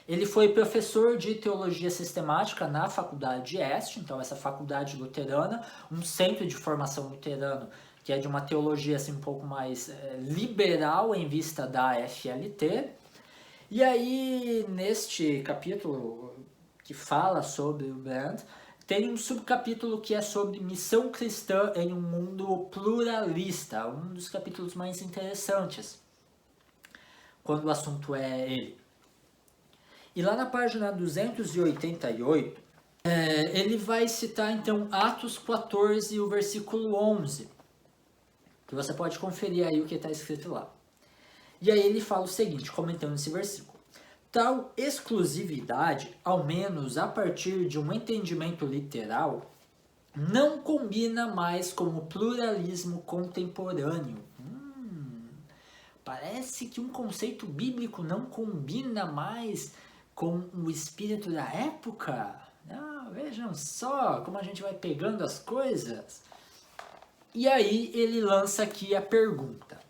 Ele foi professor de teologia sistemática na Faculdade Este, então essa faculdade luterana, um centro de formação luterano, que é de uma teologia assim, um pouco mais liberal em vista da FLT. E aí, neste capítulo que fala sobre o Brand, tem um subcapítulo que é sobre missão cristã em um mundo pluralista, um dos capítulos mais interessantes, quando o assunto é ele. E lá na página 288, ele vai citar então Atos 14 e o versículo 11, que você pode conferir aí o que está escrito lá. E aí ele fala o seguinte, comentando esse versículo. Tal exclusividade, ao menos a partir de um entendimento literal, não combina mais com o pluralismo contemporâneo. Parece que um conceito bíblico não combina mais com o espírito da época. Vejam só como a gente vai pegando as coisas. E aí ele lança aqui a pergunta.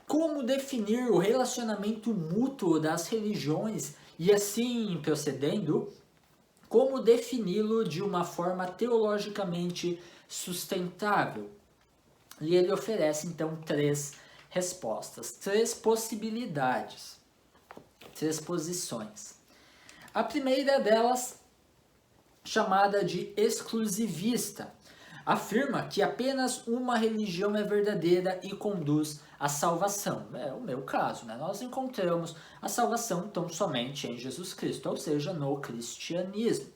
Como definir o relacionamento mútuo das religiões e assim procedendo, como defini-lo de uma forma teologicamente sustentável? E ele oferece então 3 respostas, 3 possibilidades, 3 posições. A primeira delas, chamada de exclusivista, afirma que apenas uma religião é verdadeira e conduz à salvação. É o meu caso, né? Nós encontramos a salvação tão somente em Jesus Cristo, ou seja, no cristianismo.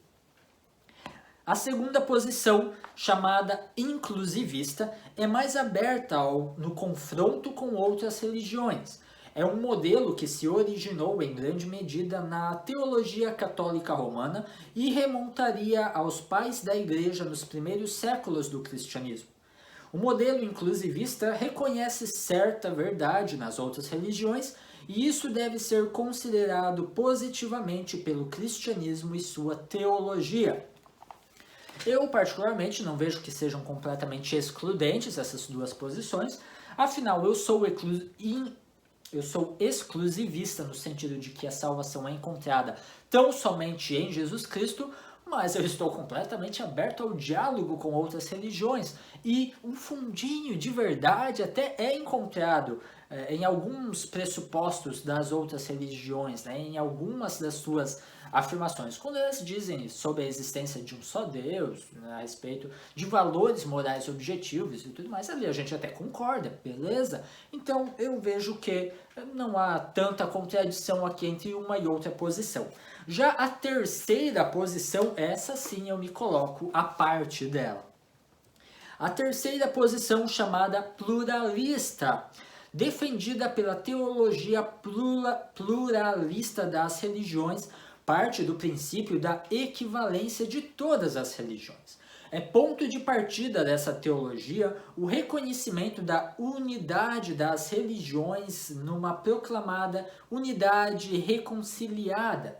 A segunda posição, chamada inclusivista, é mais aberta no confronto com outras religiões. É um modelo que se originou em grande medida na teologia católica romana e remontaria aos pais da igreja nos primeiros séculos do cristianismo. O modelo inclusivista reconhece certa verdade nas outras religiões e isso deve ser considerado positivamente pelo cristianismo e sua teologia. Eu, particularmente, não vejo que sejam completamente excludentes essas 2 posições, afinal, eu sou exclusivista no sentido de que a salvação é encontrada tão somente em Jesus Cristo, mas eu estou completamente aberto ao diálogo com outras religiões. e um fundinho de verdade até é encontrado em alguns pressupostos das outras religiões, né, em algumas das suas afirmações. Quando elas dizem sobre a existência de um só Deus, né, a respeito de valores morais objetivos e tudo mais, ali a gente até concorda, beleza? Então eu vejo que não há tanta contradição aqui entre uma e outra posição. Já a terceira posição, essa sim eu me coloco à parte dela. A terceira posição, chamada pluralista, defendida pela teologia pluralista das religiões, parte do princípio da equivalência de todas as religiões. É ponto de partida dessa teologia o reconhecimento da unidade das religiões numa proclamada unidade reconciliada,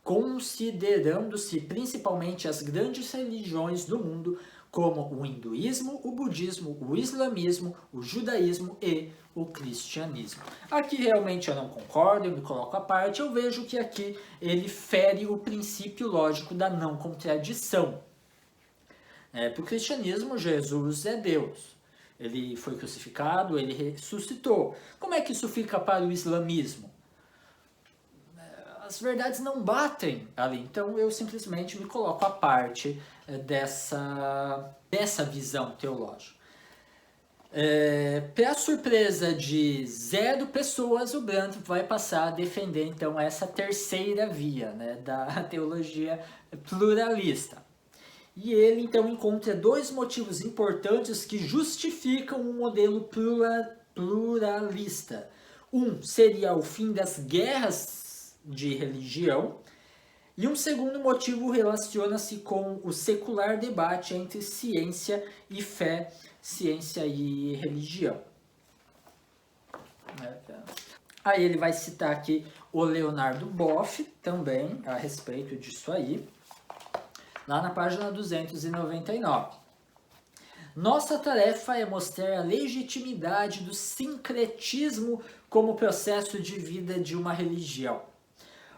considerando-se principalmente as grandes religiões do mundo como o hinduísmo, o budismo, o islamismo, o judaísmo e o cristianismo. Aqui realmente eu não concordo, eu me coloco à parte, eu vejo que aqui ele fere o princípio lógico da não contradição. Para o cristianismo, Jesus é Deus. Ele foi crucificado, ele ressuscitou. Como é que isso fica para o islamismo? As verdades não batem ali, então eu simplesmente me coloco à parte dessa visão teológica. Para surpresa de 0 pessoas, o Brandt vai passar a defender então essa terceira via, né, da teologia pluralista. E ele então encontra 2 motivos importantes que justificam um modelo pluralista. Um seria o fim das guerras de religião, e um segundo motivo relaciona-se com o secular debate entre ciência e fé, ciência e religião. Aí ele vai citar aqui o Leonardo Boff também a respeito disso aí, lá na página 299. Nossa tarefa é mostrar a legitimidade do sincretismo como processo de vida de uma religião.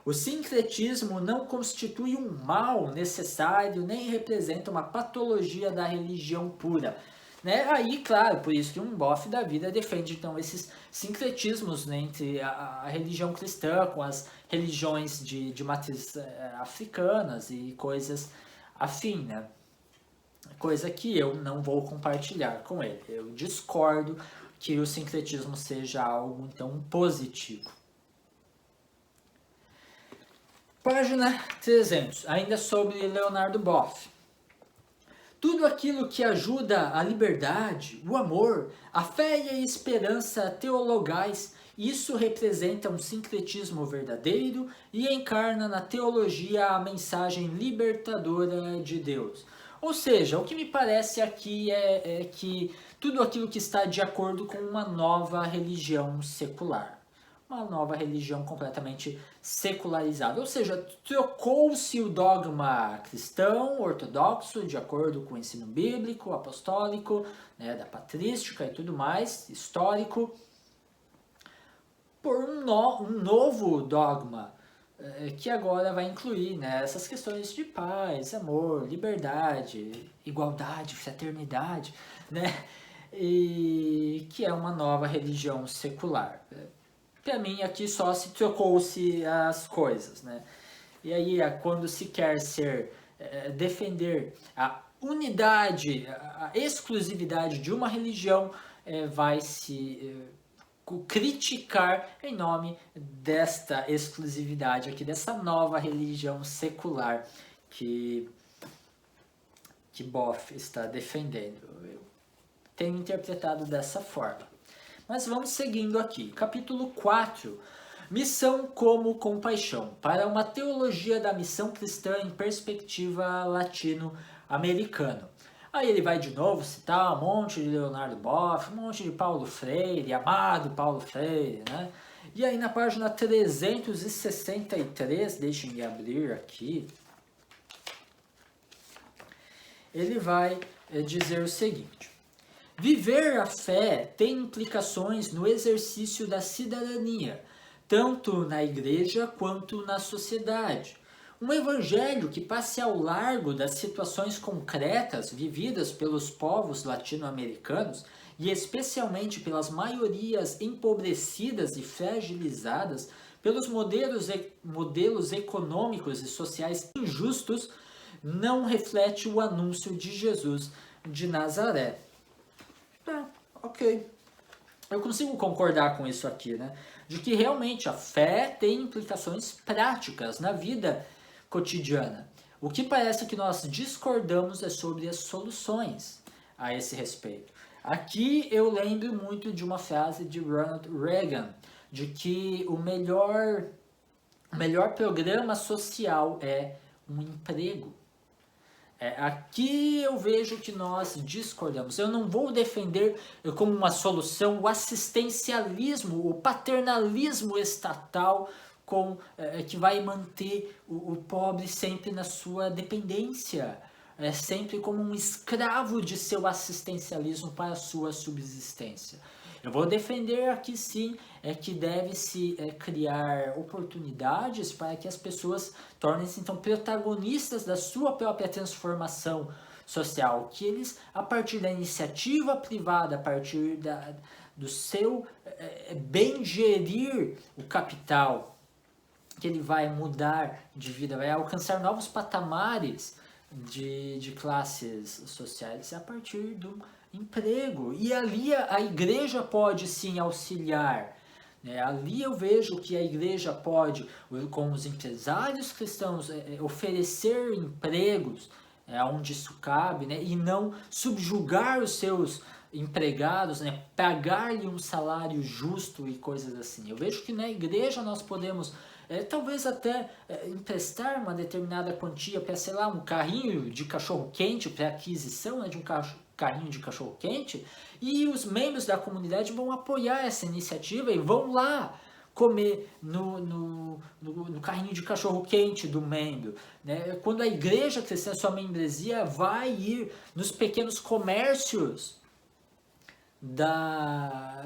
O sincretismo não constitui um mal necessário, nem representa uma patologia da religião pura. Né? Aí, claro, por isso que um Boff da vida defende então esses sincretismos, né, entre a religião cristã com as religiões de matriz africanas e coisas afim, né? Coisa que eu não vou compartilhar com ele. Eu discordo que o sincretismo seja algo então positivo. Página 300, ainda sobre Leonardo Boff. Tudo aquilo que ajuda a liberdade, o amor, a fé e a esperança teologais, isso representa um sincretismo verdadeiro e encarna na teologia a mensagem libertadora de Deus. Ou seja, o que me parece aqui é que tudo aquilo que está de acordo com uma nova religião secular. Uma nova religião completamente secularizada. Ou seja, trocou-se o dogma cristão, ortodoxo, de acordo com o ensino bíblico, apostólico, né, da patrística e tudo mais, histórico, por um novo dogma, que agora vai incluir, né, essas questões de paz, amor, liberdade, igualdade, fraternidade, né, e que é uma nova religião secular. Para mim, aqui só se trocou-se as coisas, né? E aí, quando se quer defender a unidade, a exclusividade de uma religião, vai se criticar em nome desta exclusividade aqui, dessa nova religião secular que Boff está defendendo. Eu tenho interpretado dessa forma. Mas vamos seguindo aqui. Capítulo 4. Missão como compaixão. Para uma teologia da missão cristã em perspectiva latino-americana. Aí ele vai de novo citar um monte de Leonardo Boff, um monte de Paulo Freire, amado Paulo Freire, né? E aí na página 363, deixem-me abrir aqui, ele vai dizer o seguinte: viver a fé tem implicações no exercício da cidadania, tanto na igreja quanto na sociedade. Um evangelho que passe ao largo das situações concretas vividas pelos povos latino-americanos e especialmente pelas maiorias empobrecidas e fragilizadas, pelos modelos econômicos e sociais injustos, não reflete o anúncio de Jesus de Nazaré. Tá, ok. Eu consigo concordar com isso aqui, né? De que realmente a fé tem implicações práticas na vida cotidiana. O que parece que nós discordamos é sobre as soluções a esse respeito. Aqui eu lembro muito de uma frase de Ronald Reagan, de que o melhor programa social é um emprego. Aqui eu vejo que nós discordamos. Eu não vou defender como uma solução o assistencialismo, o paternalismo estatal que vai manter o pobre sempre na sua dependência, sempre como um escravo de seu assistencialismo para a sua subsistência. Eu vou defender aqui sim que deve-se criar oportunidades para que as pessoas tornem-se então protagonistas da sua própria transformação social, que eles, a partir da iniciativa privada, a partir do seu bem gerir o capital, que ele vai mudar de vida, vai alcançar novos patamares de classes sociais a partir do emprego. E ali a igreja pode sim auxiliar. Ali eu vejo que a igreja pode, com os empresários cristãos, oferecer empregos onde isso cabe, e não subjugar os seus empregados, pagar-lhe um salário justo e coisas assim. Eu vejo que na igreja nós podemos talvez até emprestar uma determinada quantia para, sei lá, um carrinho de cachorro-quente, para aquisição de um carrinho de cachorro-quente, e os membros da comunidade vão apoiar essa iniciativa e vão lá comer no carrinho de cachorro-quente do membro. Quando a igreja cristã, sua membresia, vai ir nos pequenos comércios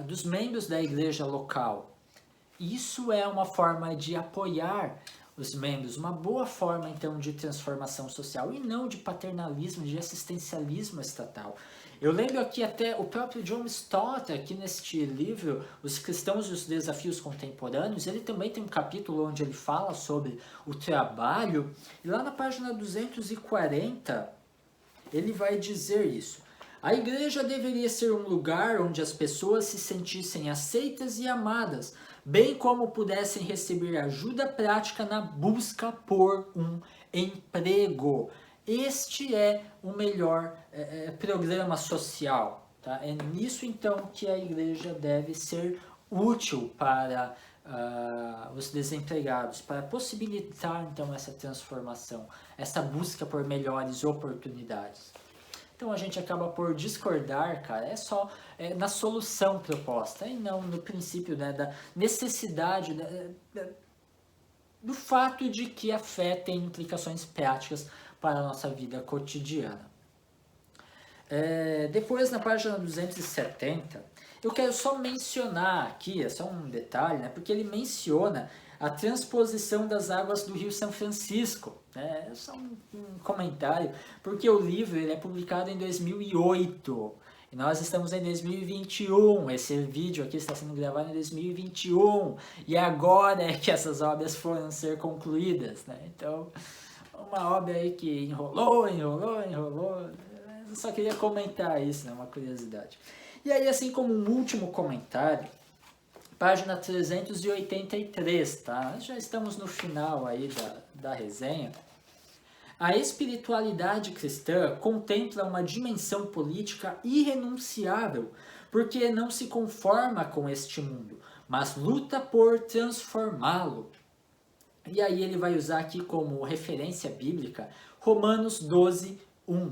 dos membros da igreja local. Isso é uma forma de apoiar os membros, uma boa forma então de transformação social e não de paternalismo, de assistencialismo estatal. Eu lembro aqui até o próprio John Stott, aqui neste livro, Os Cristãos e os Desafios Contemporâneos, ele também tem um capítulo onde ele fala sobre o trabalho, e lá na página 240 ele vai dizer isso. A igreja deveria ser um lugar onde as pessoas se sentissem aceitas e amadas, bem como pudessem receber ajuda prática na busca por um emprego. Este é o melhor programa social. Tá? É nisso então que a igreja deve ser útil para os desempregados, para possibilitar então essa transformação, essa busca por melhores oportunidades. Então a gente acaba por discordar, cara, é só na solução proposta, e não no princípio da necessidade, do fato de que a fé tem implicações práticas para a nossa vida cotidiana. Depois, na página 270, eu quero só mencionar aqui, é só um detalhe, porque ele menciona a transposição das águas do Rio São Francisco. É só um comentário, porque o livro ele é publicado em 2008 e nós estamos em 2021. Esse vídeo aqui está sendo gravado em 2021 e agora é que essas obras foram ser concluídas. Então, uma obra aí que enrolou. Eu só queria comentar isso, uma curiosidade. E aí, assim como um último comentário, página 383, tá? Já estamos no final aí da resenha. A espiritualidade cristã contempla uma dimensão política irrenunciável, porque não se conforma com este mundo, mas luta por transformá-lo. E aí ele vai usar aqui como referência bíblica Romanos 12, 1.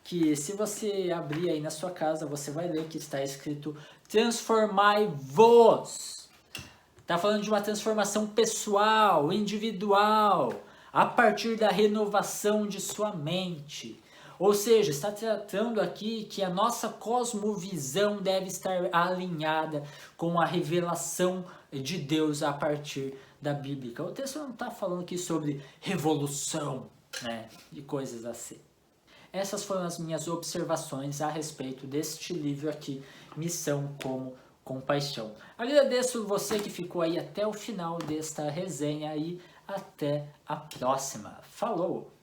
Que se você abrir aí na sua casa, você vai ler que está escrito transformai-vos. Está falando de uma transformação pessoal, individual, a partir da renovação de sua mente. Ou seja, está tratando aqui que a nossa cosmovisão deve estar alinhada com a revelação de Deus a partir da Bíblia. O texto não está falando aqui sobre revolução, né, e coisas assim. Essas foram as minhas observações a respeito deste livro aqui, Missão como Compaixão. Agradeço você que ficou aí até o final desta resenha e até a próxima. Falou!